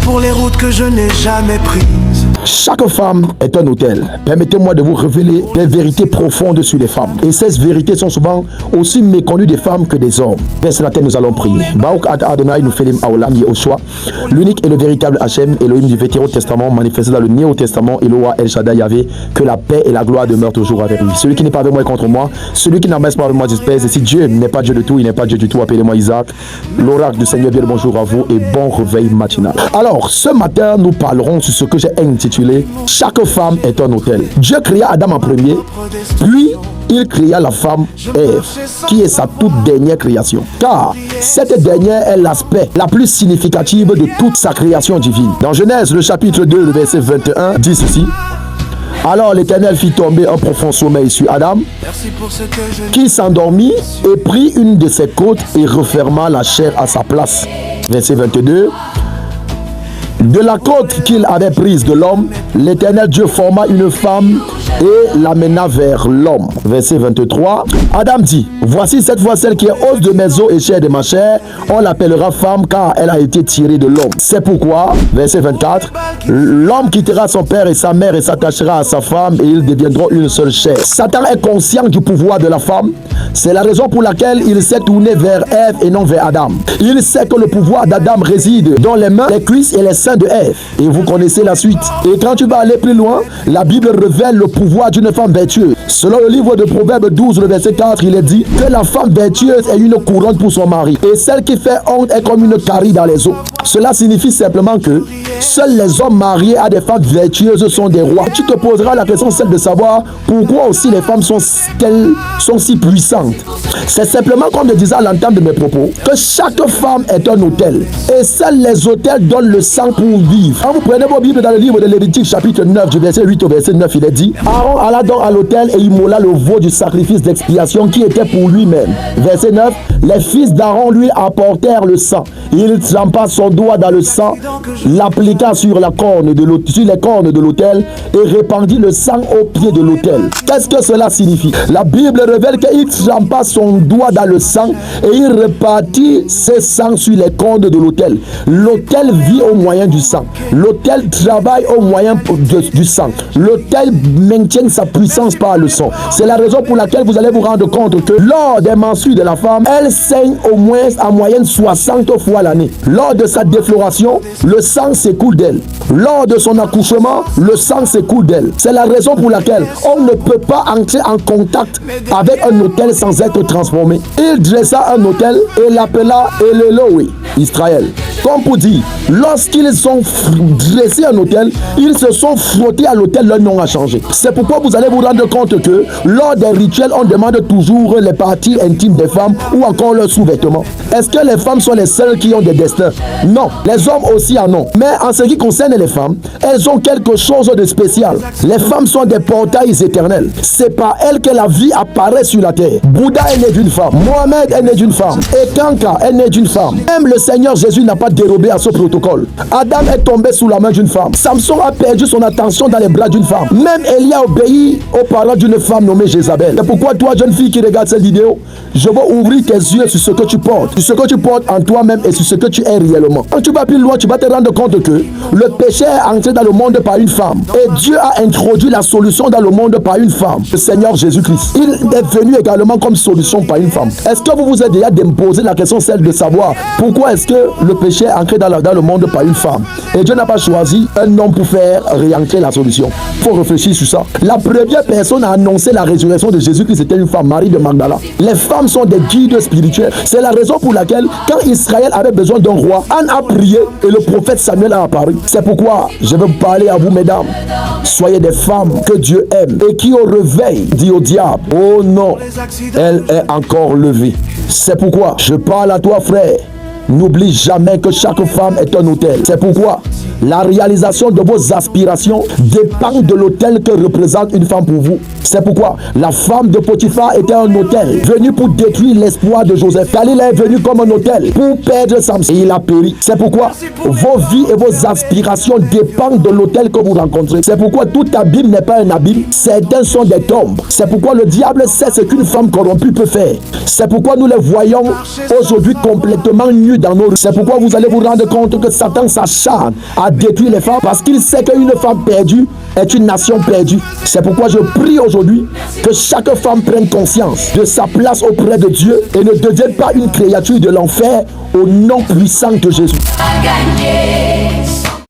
pour les routes que je n'ai jamais prises. Chaque femme est un hôtel. Permettez-moi de vous révéler des vérités profondes sur les femmes. Et ces vérités sont souvent aussi méconnues des femmes que des hommes. Vers ce matin, nous allons prier. Baouk Ad Adonai nous felim Aolam Yehoshua, l'unique et le véritable Hachem, Elohim du Vétéro Testament, manifesté dans le Néo Testament, Eloah El Shaddai Yahvé, que la paix et la gloire demeurent toujours avec lui. Celui qui n'est pas avec moi est contre moi, celui qui n'abaisse pas avec moi dispèse. Et si Dieu n'est pas Dieu de tout, il n'est pas Dieu du tout, appelez-moi Isaac. L'oracle du Seigneur, bien le bonjour à vous et bon réveil matinal. Alors, ce matin, nous parlerons sur ce que j'ai intitulé Chaque femme est un hôtel. Dieu créa Adam en premier, puis il créa la femme Ève, qui est sa toute dernière création. Car cette dernière est l'aspect la plus significatif de toute sa création divine. Dans Genèse, le chapitre 2, le verset 21, dit ceci. Alors l'Éternel fit tomber un profond sommeil sur Adam, qui s'endormit et prit une de ses côtes et referma la chair à sa place. Verset 22. De la côte qu'il avait prise de l'homme, l'Éternel Dieu forma une femme et l'amena vers l'homme. Verset 23. Adam dit, voici cette fois celle qui est os de mes os et chair de ma chair. On l'appellera femme car elle a été tirée de l'homme. C'est pourquoi, verset 24, l'homme quittera son père et sa mère et s'attachera à sa femme et ils deviendront une seule chair. Satan est conscient du pouvoir de la femme. C'est la raison pour laquelle il s'est tourné vers Ève et non vers Adam. Il sait que le pouvoir d'Adam réside dans les mains, les cuisses et les seins de Ève. Et vous connaissez la suite. Et quand tu vas aller plus loin, la Bible révèle le pouvoir d'une femme vertueuse. Selon le livre de Proverbes 12, le verset 4, il est dit que la femme vertueuse est une couronne pour son mari. Et celle qui fait honte est comme une carie dans les os. Cela signifie simplement que seuls les hommes mariés à des femmes vertueuses sont des rois. Tu te poseras la question, celle de savoir pourquoi aussi les femmes sont si puissantes. C'est simplement comme je disais à l'entame de mes propos, que chaque femme est un autel. Et seuls les autels donnent le sang pour vivre. Quand vous prenez vos Bibles dans le livre de Lévitique, chapitre 9, du verset 8 au verset 9, il est dit, Aaron alla donc à l'autel et immola le veau du sacrifice d'expiation qui était pour lui-même. Verset 9, les fils d'Aaron lui apportèrent le sang. Il trempa son doigt dans le sang, l'appliqua sur les cornes de l'autel et répandit le sang au pied de l'autel. Qu'est-ce que cela signifie? La Bible révèle qu'il trempa son doigt dans le sang et il répartit ses sangs sur les cornes de l'autel. L'autel vit au moyen du sang. L'autel travaille au moyen du sang. L'autel maintient sa puissance par le sang. C'est la raison pour laquelle vous allez vous rendre compte que lors des menstrues de la femme, elle saigne au moins en moyenne 60 fois l'année. Lors de sa défloration, le sang s'écoule d'elle. Lors de son accouchement, le sang s'écoule d'elle. C'est la raison pour laquelle on ne peut pas entrer en contact avec un autel sans être transformé. Il dressa un autel et l'appela El-Eloé, Israël. Comme pour dire, lorsqu'ils ont dressé un autel, ils se sont frottés à l'autel, leur nom a changé. C'est pourquoi vous allez vous rendre compte que lors des rituels, on demande toujours les parties intimes des femmes ou encore leurs sous-vêtements. Est-ce que les femmes sont les seules qui ont des destins? Non, les hommes aussi en ont. Mais en ce qui concerne les femmes, elles ont quelque chose de spécial. Les femmes sont des portails éternels. C'est par elles que la vie apparaît sur la terre. Bouddha est né d'une femme. Mohamed est né d'une femme. Et Kanka est né d'une femme. Même le Seigneur Jésus n'a pas dérobé à ce protocole. Adam est tombé sous la main d'une femme. Samson a perdu son attention dans les bras d'une femme. Même Élie a obéi aux paroles d'une femme nommée Jézabel. C'est pourquoi toi, jeune fille qui regarde cette vidéo, je veux ouvrir tes yeux sur ce que tu portes, sur ce que tu portes en toi-même et sur ce que tu es réellement. Quand tu vas plus loin, tu vas te rendre compte que le péché est entré dans le monde par une femme. Et Dieu a introduit la solution dans le monde par une femme, le Seigneur Jésus-Christ. Il est venu également comme solution par une femme. Est-ce que vous vous êtes déjà posé la question, celle de savoir pourquoi est-ce que le péché est entré dans le monde par une femme? Et Dieu n'a pas choisi un homme pour faire réentrer la solution. Il faut réfléchir sur ça. La première personne à annoncer la résurrection de Jésus-Christ, c'était une femme, Marie de Magdala. Les femmes sont des guides spirituels. C'est la raison pour laquelle, quand Israël avait besoin d'un roi, Anne a prié et le prophète Samuel a apparu. C'est pourquoi je vais vous parler à vous, mesdames. Soyez des femmes que Dieu aime et qui au réveil dit au diable, oh non, elle est encore levée. C'est pourquoi je parle à toi, frère. N'oublie jamais que chaque femme est un autel. C'est pourquoi La réalisation de vos aspirations dépend de l'autel que représente une femme pour vous. C'est pourquoi la femme de Potiphar était un autel venu pour détruire l'espoir de Joseph. Dalila est venu comme un autel pour perdre Samson et il a péri. C'est pourquoi vos vies et vos aspirations dépendent de l'autel que vous rencontrez. C'est pourquoi tout abîme n'est pas un abîme. Certains sont des tombes. C'est pourquoi le diable sait ce qu'une femme corrompue peut faire. C'est pourquoi nous les voyons aujourd'hui complètement nus dans nos rues. C'est pourquoi vous allez vous rendre compte que Satan s'acharne à détruire les femmes parce qu'il sait qu'une femme perdue est une nation perdue. C'est pourquoi je prie aujourd'hui que chaque femme prenne conscience de sa place auprès de Dieu et ne devienne pas une créature de l'enfer au nom puissant de Jésus.